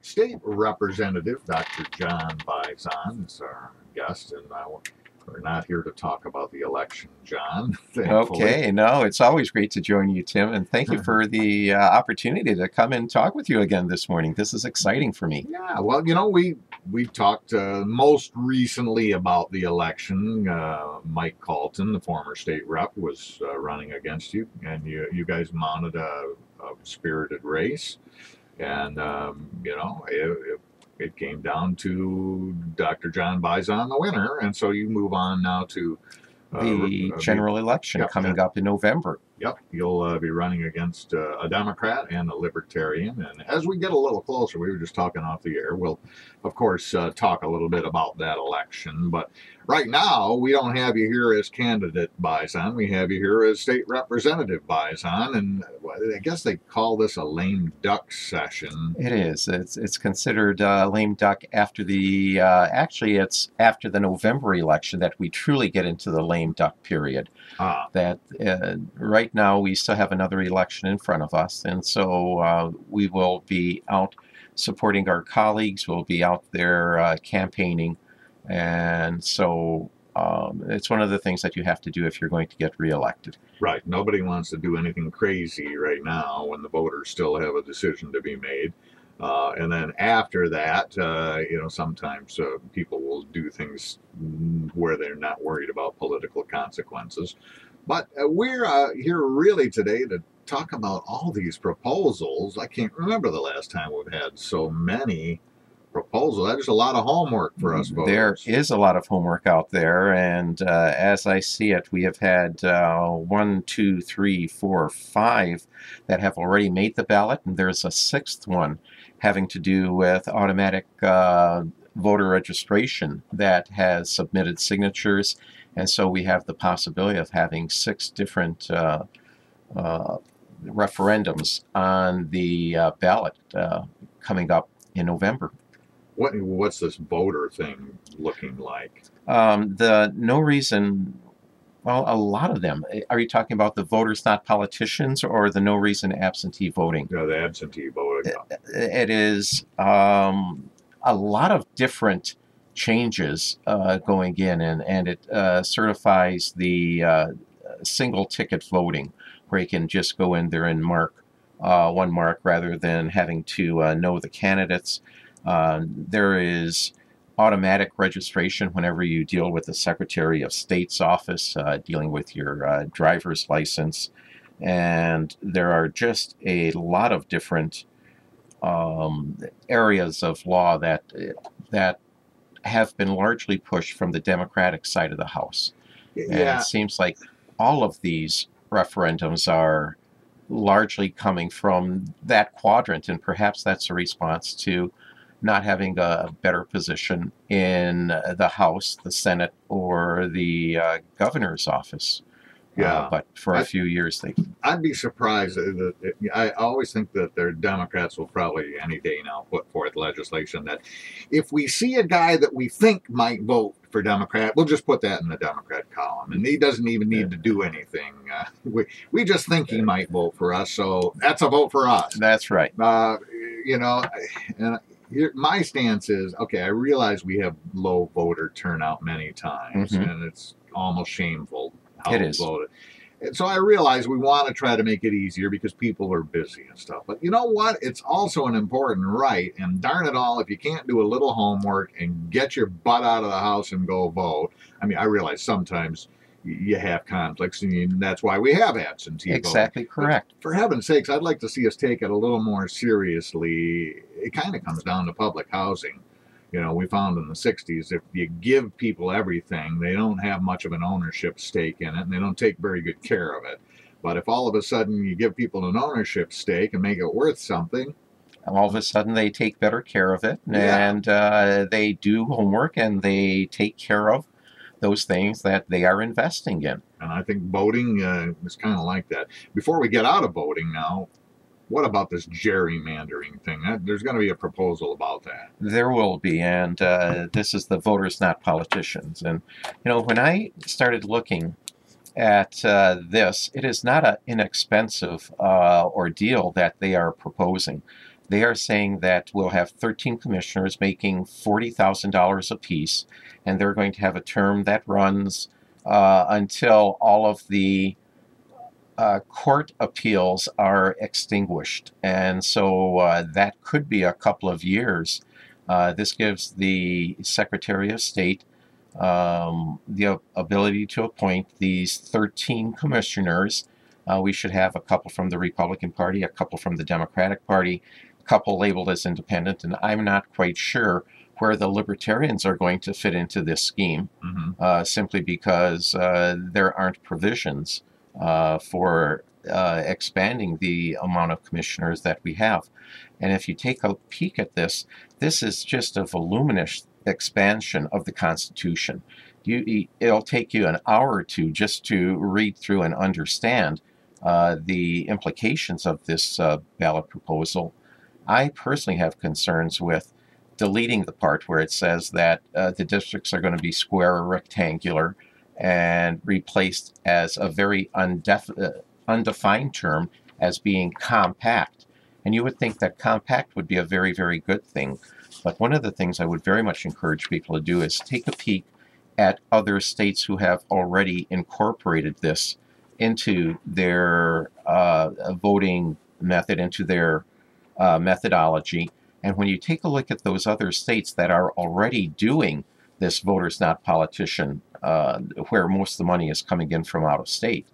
State Representative Dr. John Bizon is our guest, and we're not here to talk about the election, John, thankfully. Okay, no, it's always great to join you, Tim, and thank you for the opportunity to come and talk with you again this morning. This is exciting for me. Yeah, well, we talked most recently about the election. Mike Calton, the former state rep, was running against you, and you guys mounted a spirited race. And, it came down to Dr. John Bizon, the winner. And so you move on now to the general election coming up in November. Yep, you'll be running against a Democrat and a Libertarian. And as we get a little closer, we were just talking off the air, we'll, of course, talk a little bit about that election. But right now, we don't have you here as candidate Bizon. We have you here as state representative Bizon. And I guess they call this a lame duck session. It is. It's considered lame duck after the, actually, it's after the November election that we truly get into the lame duck period. That right now we still have another election in front of us, and so we will be out supporting our colleagues. We'll be out there campaigning, and so it's one of the things that you have to do if you're going to get reelected. Right. Nobody wants to do anything crazy right now when the voters still have a decision to be made. And then after that, sometimes people will do things where they're not worried about political consequences. But we're here really today to talk about all these proposals. I can't remember the last time we've had so many proposals. There's a lot of homework for us voters. There is a lot of homework out there, and as I see it, we have had 1, 2, 3, 4, 5 that have already made the ballot, and there's a 6th one having to do with automatic voter registration that has submitted signatures, and so we have the possibility of having 6 different referendums on the ballot coming up in November. What's this voter thing looking like? The no reason, well, a lot of them. Are you talking about the voters, not politicians, or the no reason absentee voting? No, the absentee voting. It is a lot of different changes going in, and it certifies the single ticket voting, where you can just go in there and mark one mark rather than having to know the candidates. There is automatic registration whenever you deal with the Secretary of State's office, dealing with your driver's license. And there are just a lot of different areas of law that have been largely pushed from the Democratic side of the House. Yeah. And it seems like all of these referendums are largely coming from that quadrant, and perhaps that's a response to not having a better position in the House, the Senate, or the governor's office. Yeah, but for a few years, I'd be surprised. I always think that their Democrats will probably any day now put forth legislation that if we see a guy that we think might vote for Democrat, we'll just put that in the Democrat column, and he doesn't even need to do anything. We just think he might vote for us, so that's a vote for us. That's right. And my stance is, okay, I realize we have low voter turnout many times, and it's almost shameful how it is voted. And so I realize we want to try to make it easier because people are busy and stuff. But you know what? It's also an important right. And darn it all, if you can't do a little homework and get your butt out of the house and go vote. I mean, I realize sometimes you have conflicts, and that's why we have absentee voting. Exactly correct. But for heaven's sakes, I'd like to see us take it a little more seriously. It kind of comes down to public housing. We found in the 60s, if you give people everything, they don't have much of an ownership stake in it, and they don't take very good care of it. But if all of a sudden you give people an ownership stake and make it worth something, all of a sudden they take better care of it, and they do homework, and they take care of those things that they are investing in. And I think voting is kind of like that. Before we get out of voting now, what about this gerrymandering thing? There's going to be a proposal about that. There will be, and this is the voters, not politicians. And, when I started looking at this, it is not an inexpensive ordeal that they are proposing. They are saying that we'll have 13 commissioners making $40,000 apiece, and they're going to have a term that runs until all of the court appeals are extinguished. And so that could be a couple of years. This gives the Secretary of State the ability to appoint these 13 commissioners. We should have a couple from the Republican Party, a couple from the Democratic Party, a couple labeled as independent, and I'm not quite sure where the Libertarians are going to fit into this scheme, simply because there aren't provisions for expanding the amount of commissioners that we have. And if you take a peek at this, this is just a voluminous expansion of the Constitution. It'll take you an hour or two just to read through and understand the implications of this ballot proposal. I personally have concerns with deleting the part where it says that the districts are going to be square or rectangular, and replaced as a very undefined term as being compact. And you would think that compact would be a very, very good thing. But one of the things I would very much encourage people to do is take a peek at other states who have already incorporated this into their voting method, into their methodology. And when you take a look at those other states that are already doing this voters not politician, where most of the money is coming in from out of state,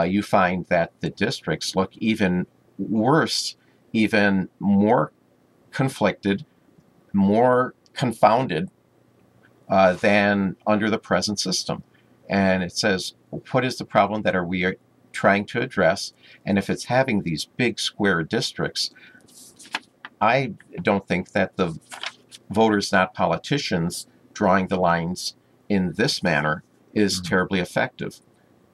you find that the districts look even worse, even more conflicted, more confounded than under the present system. And it says, what is the problem that we are trying to address? And if it's having these big square districts, I don't think that the voters not politicians drawing the lines in this manner is terribly effective.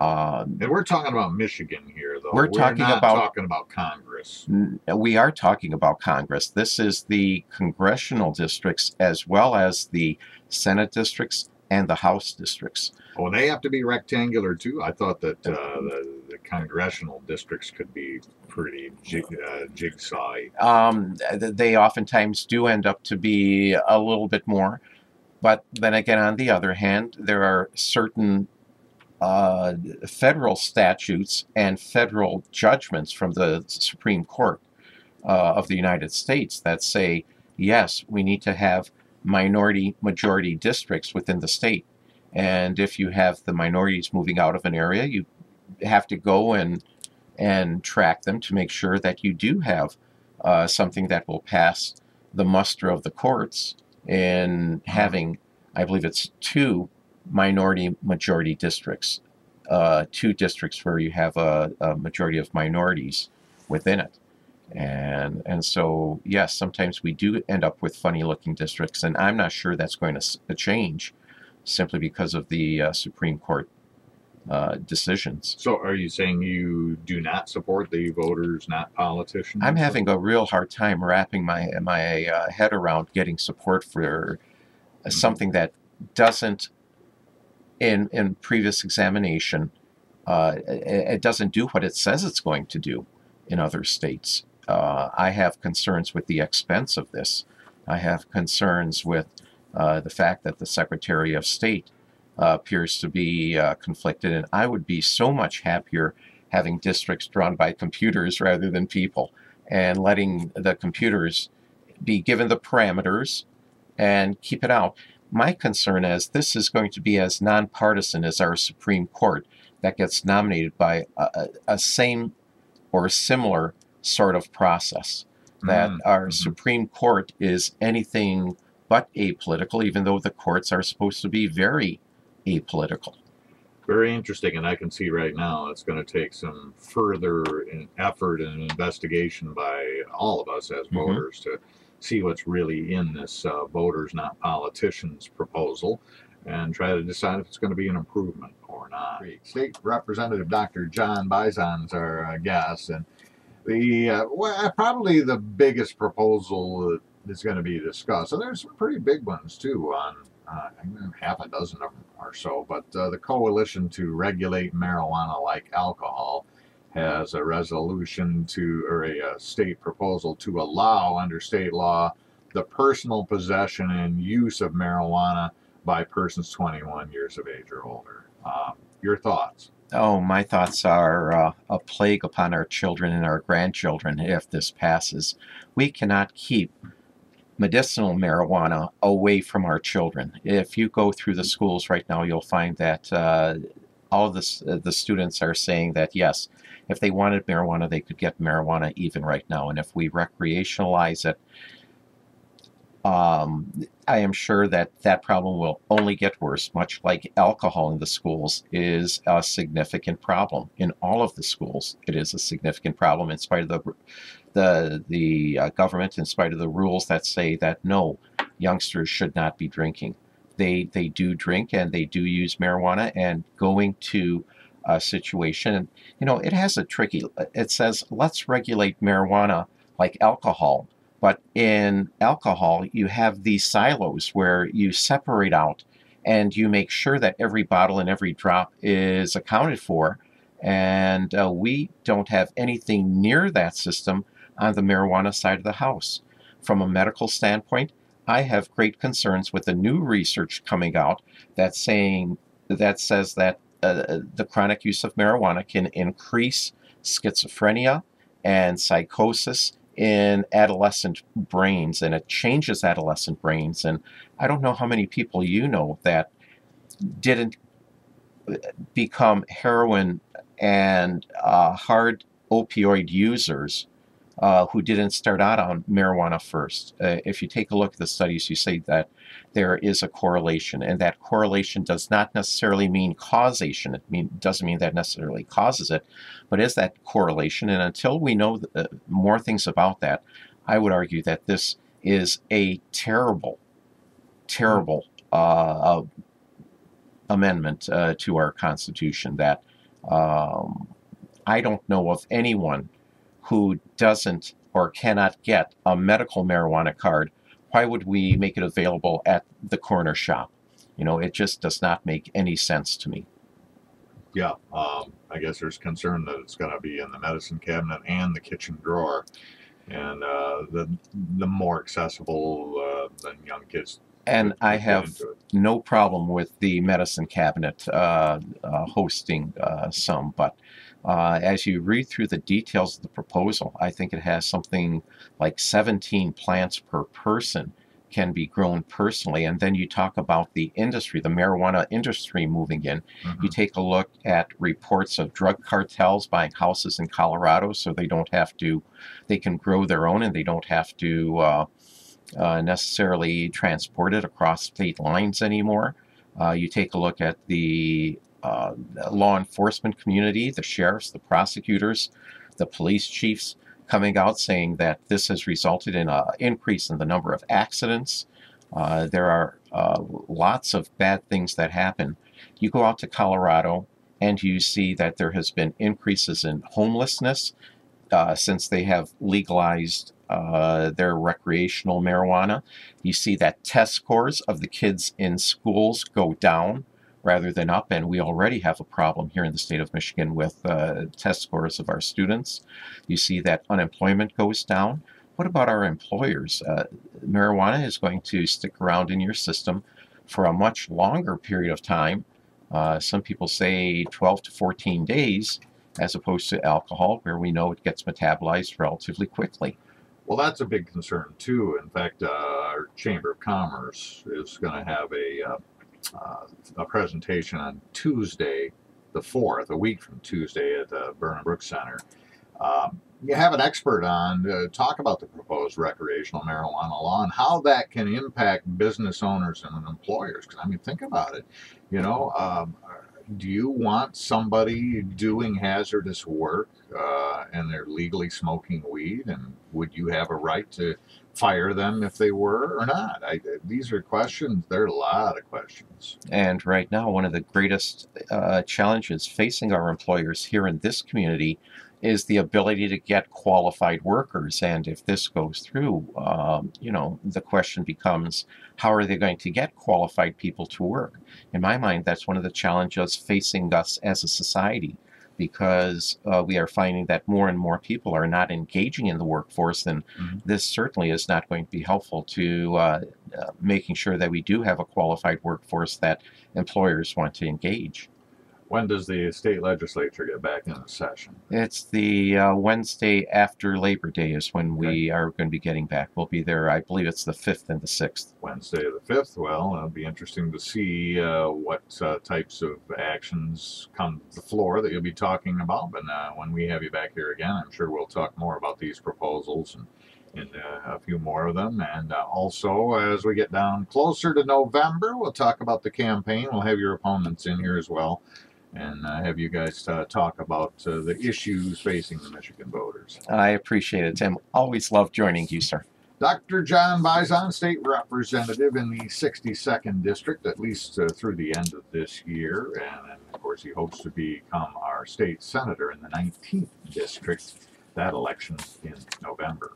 And we're talking about Michigan here, though. We're not talking about Congress. We are talking about Congress. This is the congressional districts as well as the Senate districts and the House districts. Oh, they have to be rectangular too? I thought that the congressional districts could be pretty jigsaw. They oftentimes do end up to be a little bit more. But then again, on the other hand, there are certain federal statutes and federal judgments from the Supreme Court of the United States that say, yes, we need to have minority-majority districts within the state. And if you have the minorities moving out of an area, you have to go and track them to make sure that you do have something that will pass the muster of the courts in having, I believe it's 2 minority-majority districts, 2 districts where you have a majority of minorities within it. And so, yes, sometimes we do end up with funny-looking districts, and I'm not sure that's going to change simply because of the Supreme Court decisions. So are you saying you do not support the voters, not politicians? I'm having a real hard time wrapping my head around getting support for something that doesn't, in previous examination, it doesn't do what it says it's going to do in other states. I have concerns with the expense of this. I have concerns with the fact that the Secretary of State appears to be conflicted, and I would be so much happier having districts drawn by computers rather than people, and letting the computers be given the parameters and keep it out. My concern is this is going to be as nonpartisan as our Supreme Court that gets nominated by a same or similar sort of process. That our Supreme Court is anything but apolitical, even though the courts are supposed to be very apolitical. Very interesting, and I can see right now it's going to take some further effort and investigation by all of us as voters to see what's really in this voters not politicians proposal and try to decide if it's going to be an improvement or not. State Representative Dr. John Bizon is our guest, and the probably the biggest proposal that's going to be discussed, and there's some pretty big ones too on half a dozen of them or so, but the coalition to regulate marijuana like alcohol has a resolution to, or a state proposal to allow under state law the personal possession and use of marijuana by persons 21 years of age or older. Your thoughts? Oh, my thoughts are a plague upon our children and our grandchildren if this passes. We cannot keep medicinal marijuana away from our children. If you go through the schools right now, you'll find that all of the students are saying that, yes, if they wanted marijuana, they could get marijuana even right now. And if we recreationalize it, I am sure that that problem will only get worse, much like alcohol in the schools is a significant problem. In all of the schools, it is a significant problem in spite of the government, in spite of the rules that say that no, youngsters should not be drinking. They do drink and they do use marijuana, and going to a situation, you know, it has a tricky, it says, let's regulate marijuana like alcohol. But in alcohol, you have these silos where you separate out and you make sure that every bottle and every drop is accounted for. And we don't have anything near that system on the marijuana side of the house. From a medical standpoint, I have great concerns with the new research coming out that says that the chronic use of marijuana can increase schizophrenia and psychosis in adolescent brains, and it changes adolescent brains. And I don't know how many people you know that didn't become heroin and hard opioid users who didn't start out on marijuana first. If you take a look at the studies, you say that there is a correlation, and that correlation does not necessarily mean causation. It doesn't mean that necessarily causes it, but is that correlation. And until we know more things about that, I would argue that this is a terrible, terrible amendment to our Constitution that I don't know of anyone who doesn't or cannot get a medical marijuana card. Why would we make it available at the corner shop? You know, it just does not make any sense to me. Yeah, I guess there's concern that it's going to be in the medicine cabinet and the kitchen drawer, and the more accessible than young kids. And I have no problem with the medicine cabinet hosting some, but as you read through the details of the proposal, I think it has something like 17 plants per person can be grown personally. And then you talk about the industry, the marijuana industry moving in. Mm-hmm. You take a look at reports of drug cartels buying houses in Colorado so they can grow their own and they don't have to necessarily transport it across state lines anymore. You take a look at the law enforcement community, the sheriffs, the prosecutors, the police chiefs coming out saying that this has resulted in an increase in the number of accidents. There are lots of bad things that happen. You go out to Colorado and you see that there has been increases in homelessness since they have legalized their recreational marijuana. You see that test scores of the kids in schools go down rather than up, and we already have a problem here in the state of Michigan with test scores of our students. You see that unemployment goes down. What about our employers? Marijuana is going to stick around in your system for a much longer period of time. Some people say 12 to 14 days, as opposed to alcohol, where we know it gets metabolized relatively quickly. Well, that's a big concern, too. In fact, our Chamber of Commerce is going to have a presentation on Tuesday, the 4th, a week from Tuesday at the Burnham Brook Center. You have an expert on to talk about the proposed recreational marijuana law and how that can impact business owners and employers. Because, I mean, think about it. You know, do you want somebody doing hazardous work and they're legally smoking weed? And would you have a right to fire them if they were or not? These are questions. There are a lot of questions. And right now, one of the greatest challenges facing our employers here in this community is the ability to get qualified workers. And if this goes through, you know, the question becomes, how are they going to get qualified people to work? In my mind, that's one of the challenges facing us as a society. because we are finding that more and more people are not engaging in the workforce, and this certainly is not going to be helpful to making sure that we do have a qualified workforce that employers want to engage. When does the state legislature get back in session? It's the Wednesday after Labor Day is when we are going to be getting back. We'll be there, I believe it's the 5th and the 6th. Wednesday the 5th. Well, it'll be interesting to see what types of actions come to the floor that you'll be talking about. But when we have you back here again, I'm sure we'll talk more about these proposals and a few more of them. And also, as we get down closer to November, we'll talk about the campaign. We'll have your opponents in here as well, and have you guys talk about the issues facing the Michigan voters. I appreciate it, Tim. Always love joining you, sir. Dr. John Bizon, state representative in the 62nd district, at least through the end of this year. And then, of course, he hopes to become our state senator in the 19th district, that election in November.